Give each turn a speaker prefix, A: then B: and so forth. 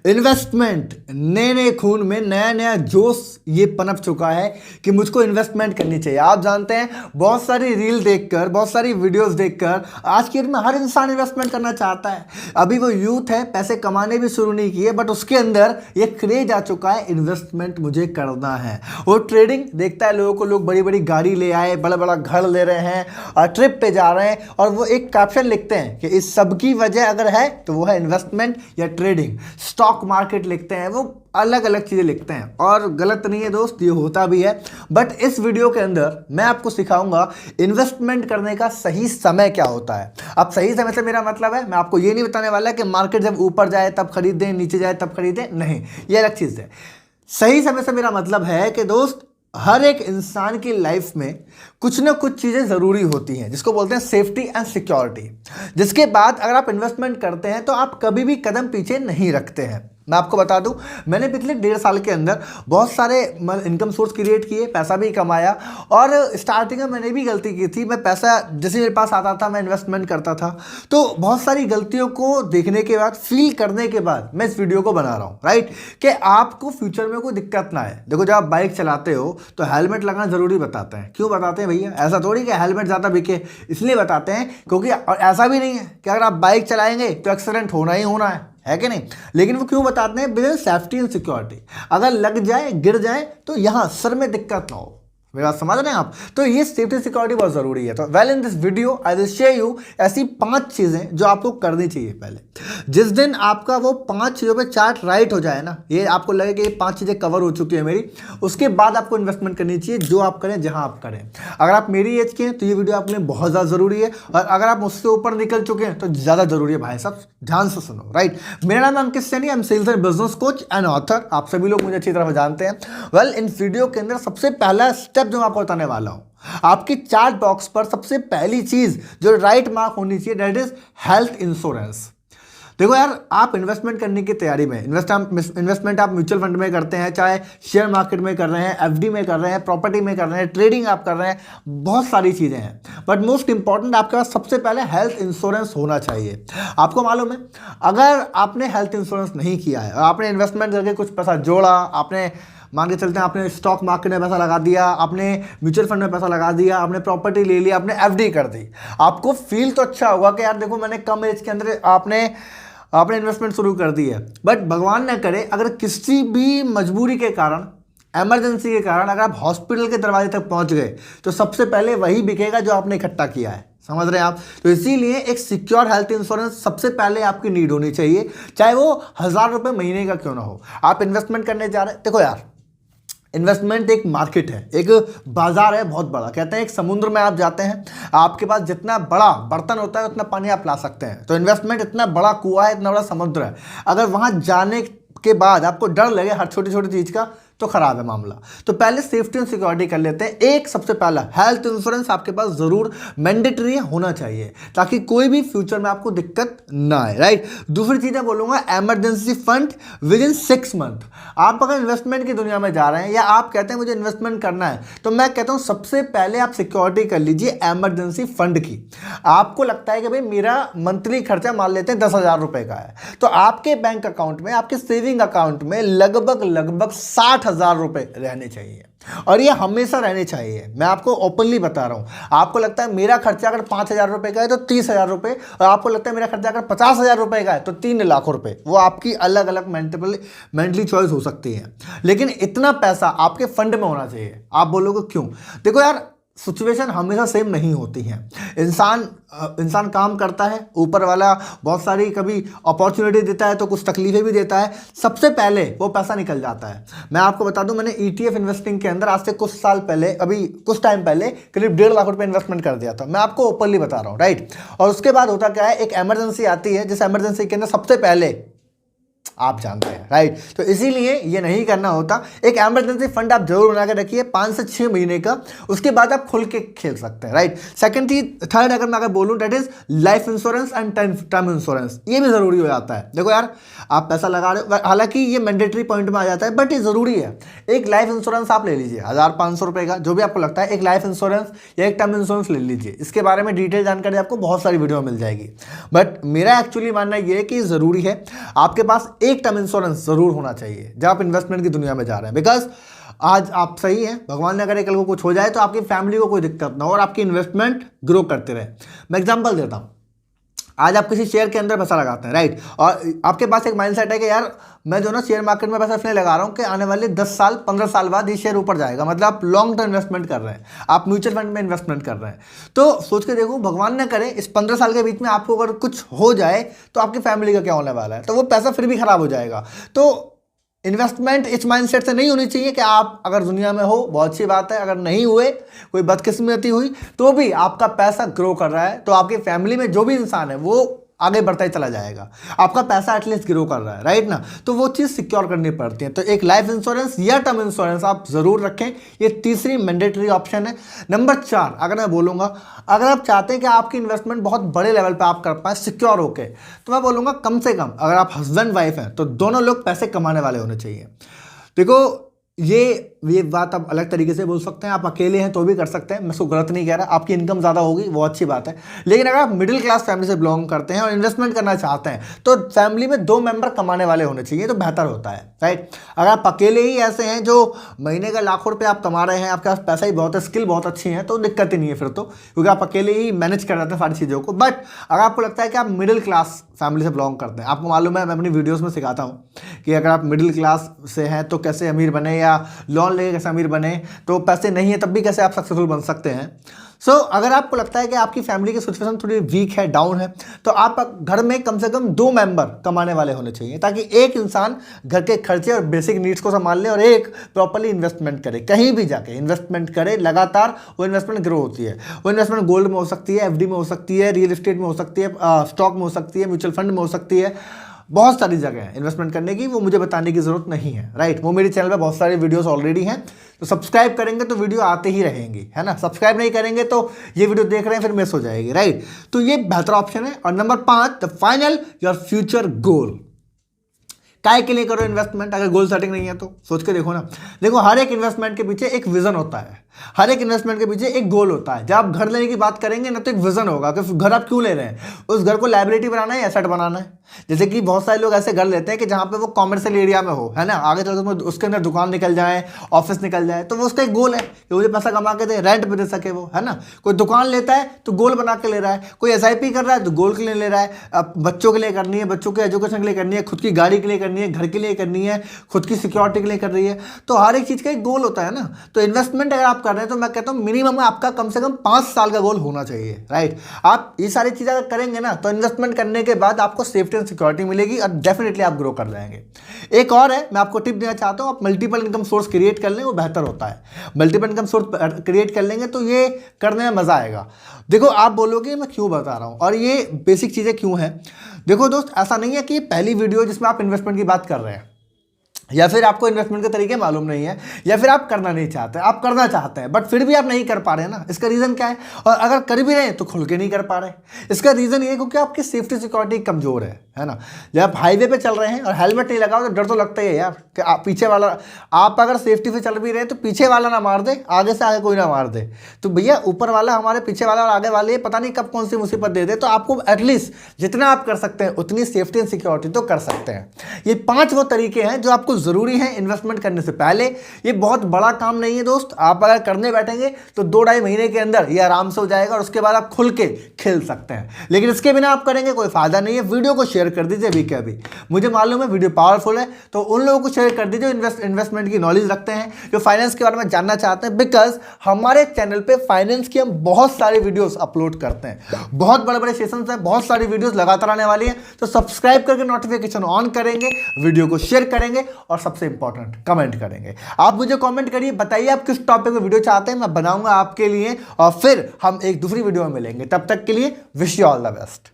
A: Investment नए नए खून में नया नया जोश ये पनप चुका है कि मुझको इन्वेस्टमेंट करनी चाहिए। आप जानते हैं बहुत सारी रील देखकर, बहुत सारी वीडियोस देखकर आज की डेट में हर इंसान इन्वेस्टमेंट करना चाहता है। अभी वो यूथ है, पैसे कमाने भी शुरू नहीं किए, बट उसके अंदर ये क्रेज आ चुका है, इन्वेस्टमेंट मुझे करना है। वो ट्रेडिंग देखता है लोगों को, लोग बड़ी बड़ी गाड़ी ले आए, बड़ा बड़ा घर ले रहे हैं और ट्रिप पे जा रहे हैं, और वो एक कैप्शन लिखते हैं कि इस सब की वजह अगर है तो वो है इन्वेस्टमेंट या ट्रेडिंग, स्टॉक मार्केट लिखते हैं, वो अलग अलग चीजें लिखते हैं। और गलत नहीं है दोस्त, ये होता भी है। बट इस वीडियो के अंदर मैं आपको सिखाऊंगा इन्वेस्टमेंट करने का सही समय क्या होता है। अब सही समय से मेरा मतलब है, मैं आपको ये नहीं बताने वाला कि मार्केट जब ऊपर जाए तब खरीदें, नीचे जाए तब खरीदें, नहीं, ये अलग चीज है। सही समय से मेरा मतलब है कि दोस्त, हर एक इंसान की लाइफ में कुछ ना कुछ चीज़ें ज़रूरी होती हैं जिसको बोलते हैं सेफ्टी एंड सिक्योरिटी, जिसके बाद अगर आप इन्वेस्टमेंट करते हैं तो आप कभी भी कदम पीछे नहीं रखते हैं। मैं आपको बता दूं, मैंने पिछले 1.5 साल के अंदर बहुत सारे इनकम सोर्स क्रिएट किए, पैसा भी कमाया, और स्टार्टिंग में मैंने भी गलती की थी। मैं पैसा जैसे मेरे पास आता था मैं इन्वेस्टमेंट करता था। तो बहुत सारी गलतियों को देखने के बाद, फील करने के बाद मैं इस वीडियो को बना रहा हूँ, राइट, कि आपको फ्यूचर में कोई दिक्कत ना आए। देखो, जब आप बाइक चलाते हो तो हेलमेट लगाना जरूरी बताते हैं। क्यों बताते हैं भैया? ऐसा थोड़ी कि हेलमेट ज़्यादा बिके, इसलिए बताते हैं क्योंकि ऐसा भी नहीं है कि अगर आप बाइक चलाएंगे तो एक्सीडेंट होना ही होना है कि नहीं। लेकिन वो क्यों बताते हैं? बिजनेस सेफ्टी एंड सिक्योरिटी, अगर लग जाए, गिर जाए तो यहां सर में दिक्कत ना हो। मेरी बात समझ रहे हैं आप? तो ये सेफ्टी सिक्योरिटी बहुत जरूरी है। तो well, in this video I will share you ऐसी 5 चीजें जो आपको करनी चाहिए। पहले जिस दिन आपका वो 5 चीजों पे चार्ट राइट हो जाए ना, ये आपको लगे कि ये 5 चीजें कवर हो चुकी है मेरी, उसके बाद आपको इन्वेस्टमेंट करनी चाहिए, जो आप करें, जहां आप करें। अगर आप मेरी एज के हैं तो ये वीडियो आपके लिए बहुत ज्यादा जरूरी है, और अगर आप मुझसे ऊपर निकल चुके हैं तो ज्यादा जरूरी है। भाई साहब ध्यान से सुनो, राइट। मेरा नाम Ankit Saini, I am sales and business coach and author. आप सभी लोग मुझे अच्छी तरह जानते हैं। वेल, इन वीडियो के अंदर सबसे पहला स्टेप जो मैं आपको बताने वाला हूं, आपकी चार्ट बॉक्स पर सबसे पहली चीज जो राइट मार्क होनी चाहिए, दैट इज हेल्थ इंश्योरेंस। देखो यार, आप इन्वेस्टमेंट करने की तैयारी में, इन्वेस्टमेंट आप म्यूचुअल फंड में करते हैं, चाहे शेयर मार्केट में कर रहे हैं, एफडी में कर रहे हैं, प्रॉपर्टी में कर रहे हैं, ट्रेडिंग आप कर रहे हैं, बहुत सारी चीजें हैं। बट मोस्ट इंपॉर्टेंट, आपके पास सबसे पहले हेल्थ इंश्योरेंस होना चाहिए। आपको मालूम है, अगर आपने हेल्थ इंश्योरेंस नहीं किया है और आपने इन्वेस्टमेंट करके कुछ पैसा जोड़ा, आपने मान के चलते हैं आपने स्टॉक मार्केट में पैसा लगा दिया, आपने म्यूचुअल फंड में पैसा लगा दिया, आपने प्रॉपर्टी ले लिया, आपने एफडी कर दी, आपको फील तो अच्छा होगा कि यार देखो, मैंने कम एज के अंदर आपने इन्वेस्टमेंट शुरू कर दी है। बट भगवान न करे, अगर किसी भी मजबूरी के कारण, इमरजेंसी के कारण अगर आप हॉस्पिटल के दरवाजे तक पहुंच गए तो सबसे पहले वही बिकेगा जो आपने इकट्ठा किया है। समझ रहे हैं आप? तो इसीलिए एक सिक्योर हेल्थ इंश्योरेंस सबसे पहले आपकी नीड होनी चाहिए, चाहे वो 1000 रुपये महीने का क्यों ना हो। आप इन्वेस्टमेंट करने जा रहे हैं, देखो यार, इन्वेस्टमेंट एक मार्केट है, एक बाजार है बहुत बड़ा। कहते हैं एक समुद्र में आप जाते हैं, आपके पास जितना बड़ा बर्तन होता है उतना पानी आप ला सकते हैं। तो इन्वेस्टमेंट इतना बड़ा कुआं है, इतना बड़ा समुद्र है। अगर वहां जाने के बाद आपको डर लगे हर छोटी छोटी चीज का, तो खराब है मामला। तो पहले सेफ्टी एंड सिक्योरिटी कर लेते हैं। एक सबसे पहला हेल्थ इंश्योरेंस आपके पास जरूर मैंडेटरी होना चाहिए, ताकि कोई भी फ्यूचर में आपको दिक्कत ना आए, राइट। दूसरी चीज मैं बोलूंगा, emergency fund with in 6 month. आप अगर इन्वेस्टमेंट की दुनिया में जा रहे हैं, या आप कहते हैं मुझे इन्वेस्टमेंट करना है, तो मैं कहता हूं सबसे पहले आप सिक्योरिटी कर लीजिए इमरजेंसी फंड की। आपको लगता है कि भाई मेरा मंथली खर्चा मान लेते हैं 10,000 रुपए का है, तो आपके बैंक अकाउंट में, आपके सेविंग अकाउंट में लगभग 60,000 रुपए रहने चाहिए, और ये हमेशा रहने चाहिए। मैं आपको ओपनली बता रहा हूं। आपको लगता है मेरा खर्चा अगर 5,000 रुपए का है तो 30,000 रुपए, और आपको लगता है मेरा खर्चा अगर 50,000 रुपए का है तो 3 लाख रुपए, वो आपकी अलग अलग मेंटली चॉइस हो सकती है। लेकिन इतना पैसा आपके फंड में होना चाहिए। आप बोलोगे क्यों? देखो यार, सिचुएशन हमेशा सेम नहीं होती है। इंसान काम करता है, ऊपर वाला बहुत सारी कभी अपॉर्चुनिटी देता है तो कुछ तकलीफें भी देता है। सबसे पहले वो पैसा निकल जाता है। मैं आपको बता दूं, मैंने ETF इन्वेस्टिंग के अंदर आज से कुछ साल पहले, अभी कुछ टाइम पहले, करीब 1.5 लाख रुपए इन्वेस्टमेंट कर दिया था। मैं आपको ओपनली बता रहा हूँ, राइट। और उसके बाद होता क्या है, एक इमरजेंसी आती है, जिस इमरजेंसी के अंदर सबसे पहले आप जानते हैं, राइट। तो इसीलिए ये नहीं करना होता। एक इमरजेंसी फंड आप जरूर बना के रखिए 5 से 6 महीने का, उसके बाद आप खुल के खेल सकते हैं, राइट। थर्ड अगर मैं बोलूं, that is life insurance and term insurance. ये भी जरूरी हो जाता है। देखो यार, आप पैसा लगा रहे हो, हालांकि ये मैंडेटरी पॉइंट में आ जाता है, बट ये जरूरी है। एक लाइफ इंश्योरेंस आप ले लीजिए 1,500 रुपए का, जो भी आपको लगता है। एक लाइफ इंश्योरेंस या एक टर्म इंश्योरेंस ले लीजिए। इसके बारे में डिटेल जानकारी आपको बहुत सारी वीडियो में मिल जाएगी। बट मेरा एक्चुअली मानना यह है कि जरूरी है आपके पास एक टर्म इंश्योरेंस जरूर होना चाहिए जब आप इन्वेस्टमेंट की दुनिया में जा रहे हैं। बिकॉज आज आप सही हैं, भगवान ने करे कल को कुछ हो जाए तो आपकी फैमिली को कोई दिक्कत ना हो और आपकी इन्वेस्टमेंट ग्रो करते रहे। मैं एग्जांपल देता हूं, आज आप किसी शेयर के अंदर पैसा लगाते हैं, राइट, और आपके पास एक माइंडसेट है कि यार मैं जो ना शेयर मार्केट में पैसा इसलिए लगा रहा हूं कि आने वाले 10 साल 15 साल बाद ये शेयर ऊपर जाएगा। मतलब आप लॉन्ग टर्म इन्वेस्टमेंट कर रहे हैं, आप म्यूचुअल फंड में इन्वेस्टमेंट कर रहे हैं। तो सोच के देखो, भगवान न करे इस 15 साल के बीच में आपको अगर कुछ हो जाए तो आपकी फैमिली का क्या होने वाला है, तो वो पैसा फिर भी खराब हो जाएगा। तो इन्वेस्टमेंट इस माइंडसेट से नहीं होनी चाहिए कि आप अगर दुनिया में हो बहुत अच्छी बात है, अगर नहीं हुए कोई बदकिस्मती हुई तो भी आपका पैसा ग्रो कर रहा है तो आपकी फैमिली में जो भी इंसान है वो आगे बढ़ता ही चला जाएगा, आपका पैसा एटलीस्ट ग्रो कर रहा है, राइट ना। तो वो चीज़ सिक्योर करनी पड़ती है। तो एक लाइफ इंश्योरेंस या टर्म इंश्योरेंस आप जरूर रखें, ये तीसरी मैंडेटरी ऑप्शन है। नंबर 4 अगर मैं बोलूँगा, अगर आप चाहते हैं कि आपकी इन्वेस्टमेंट बहुत बड़े लेवल पे आप कर पाए सिक्योर होके, तो मैं बोलूँगा कम से कम अगर आप हस्बैंड वाइफ हैं तो दोनों लोग पैसे कमाने वाले होने चाहिए। देखो ये बात आप अलग तरीके से बोल सकते हैं, आप अकेले हैं तो भी कर सकते हैं, मैं उसको गलत नहीं कह रहा, आपकी इनकम ज़्यादा होगी वो अच्छी बात है। लेकिन अगर आप मिडिल क्लास फैमिली से बिलोंग करते हैं और इन्वेस्टमेंट करना चाहते हैं तो फैमिली में 2 मेंबर कमाने वाले होने चाहिए तो बेहतर होता है, राइट। अगर आप अकेले ही ऐसे हैं जो महीने का लाखों रुपये आप कमा रहे हैं, आपके पास पैसा ही बहुत है, स्किल बहुत अच्छी है, तो दिक्कत ही नहीं है फिर तो, क्योंकि आप अकेले ही मैनेज कर जाते हैं सारी चीज़ों को। बट अगर आपको लगता है कि आप मिडिल क्लास फैमिली से बिलोंग करते हैं, आपको मालूम है मैं अपनी वीडियोस में सिखाता हूँ कि अगर आप मिडिल क्लास से हैं तो कैसे अमीर बने, या लोन लेके कैसे अमीर बने, तो पैसे नहीं है तब भी कैसे आप सक्सेसफुल बन सकते हैं। सो अगर आपको लगता है कि आपकी फैमिली की सिचुएशन थोड़ी वीक है, डाउन है, तो आप घर में कम से कम 2 मेंबर कमाने वाले होने चाहिए ताकि एक इंसान घर के खर्चे और बेसिक नीड्स को संभाल ले और एक प्रॉपर्ली इन्वेस्टमेंट करे, कहीं भी जाके इन्वेस्टमेंट करे लगातार, वो इन्वेस्टमेंट ग्रो होती है। वो इन्वेस्टमेंट गोल्ड में हो सकती है, एफडी में हो सकती है, रियल एस्टेट में हो सकती है, स्टॉक में हो सकती है, म्यूचुअल फंड में हो सकती है, बहुत सारी जगह है इन्वेस्टमेंट करने की, वो मुझे बताने की जरूरत नहीं है, राइट। वो मेरे चैनल पे बहुत सारी वीडियोस ऑलरेडी हैं, तो सब्सक्राइब करेंगे तो वीडियो आते ही रहेंगी, है ना। सब्सक्राइब नहीं करेंगे तो ये वीडियो देख रहे हैं फिर मिस हो जाएगी, राइट। तो ये बेहतर ऑप्शन है। और number 5 the final your future goal. काय के लिए करो इन्वेस्टमेंट अगर गोल सेटिंग नहीं है तो? सोच के देखो ना। देखो हर एक इन्वेस्टमेंट के पीछे एक विजन होता है, हर एक इन्वेस्टमेंट के पीछे एक गोल होता है। जब आप घर लेने की बात करेंगे ना तो एक विजन होगा कि घर आप क्यों ले रहे हैं, उस घर को लायबिलिटी बनाना है, एसेट बनाना है। जैसे कि बहुत सारे लोग ऐसे घर लेते हैं कि जहां पे वो कॉमर्शियल एरिया में हो, है ना, आगे चलकर उसके अंदर दुकान निकल जाए, ऑफिस निकल जाए, तो वो उसका एक गोल है कि मुझे पैसा कमा के दे, रेंट पे दे सके वो, है ना। कोई दुकान लेता है तो गोल बना के ले रहा है, कोई एसआईपी कर रहा है तो गोल के लिए ले रहा है, अब बच्चों के लिए करनी है, बच्चों के एजुकेशन के लिए करनी है, खुद की गाड़ी के लिए करनी है, घर के लिए करनी है, खुद की सिक्योरिटी के लिए कर रही है। तो हर एक चीज़ का एक गोल होता है ना। तो इन्वेस्टमेंट अगर आप कर रहे हैं तो मैं कहता हूँ मिनिमम आपका कम से कम 5 साल का गोल होना चाहिए, राइट। आप ये सारी चीज़ें अगर करेंगे ना तो इन्वेस्टमेंट करने के बाद आपको सेफ्टी एंड सिक्योरिटी मिलेगी और डेफिनेटली आप ग्रो कर जाएंगे। एक और है, मैं आपको टिप देना चाहता हूँ, आप मल्टीपल इनकम सोर्स क्रिएट कर लें, वो बेहतर होता है। मल्टीपल इनकम सोर्स क्रिएट कर लेंगे तो ये करने में मजा आएगा। देखो आप बोलोगे मैं क्यों बता रहा हूँ और ये बेसिक चीज़ें क्यों हैं। देखो दोस्त, ऐसा नहीं है कि पहली वीडियो जिसमें आप इन्वेस्टमेंट की बात कर रहे हैं, या फिर आपको इन्वेस्टमेंट के तरीके मालूम नहीं है, या फिर आप करना नहीं चाहते, आप करना चाहते हैं बट फिर भी आप नहीं कर पा रहे हैं ना। इसका रीज़न क्या है? और अगर कर भी रहे हैं तो खुल के नहीं कर पा रहे। इसका रीज़न ये है क्योंकि आपकी सेफ्टी सिक्योरिटी कमज़ोर है ना। जब आप हाईवे पे चल रहे हैं और हेलमेट नहीं लगाओ तो डर तो लगता ही है यार कि आप पीछे वाला, आप अगर सेफ्टी से चल भी रहे हैं तो पीछे वाला ना मार दे, आगे से आगे कोई ना मार दे। तो भैया ऊपर वाला हमारे पीछे वाला और आगे वाले पता नहीं कब कौन सी मुसीबत दे दे। तो आपको एटलीस्ट जितना आप कर सकते हैं उतनी सेफ्टी एंड सिक्योरिटी तो कर सकते हैं। ये 5 वो तरीके हैं जो आपको ज़रूरी हैं इन्वेस्टमेंट करने से पहले। ये बहुत बड़ा काम नहीं है दोस्त, आप अगर करने बैठेंगे तो 2-2.5 महीने के अंदर ये आराम से हो जाएगा और उसके बाद आप खुल के खेल सकते हैं। लेकिन इसके बिना आप करेंगे कोई फायदा नहीं है। वीडियो को शेयर कर दीजिए अभी के अभी। मुझे मालूम है वीडियो पावरफुल है, तो उन लोगों को शेयर कर दीजिए इन्वेस्टमेंट की नॉलेज रखते हैं, जो फाइनेंस के बारे में जानना चाहते हैं। बिकॉज हमारे चैनल पे फाइनेंस की हम बहुत सारे वीडियोस अपलोड करते हैं, बहुत बड़े बड़े सेशंस हैं, बहुत सारी वीडियोस लगातार आने वाली हैं। तो सब्सक्राइब करके नोटिफिकेशन ऑन करेंगे, वीडियो को शेयर करेंगे और सबसे इंपॉर्टेंट कमेंट करेंगे। आप मुझे कमेंट करिए, बताइए आप किस टॉपिक में वीडियो चाहते हैं, मैं बनाऊंगा आपके लिए और फिर हम एक दूसरी वीडियो में मिलेंगे। तब तक के लिए wish you all the best.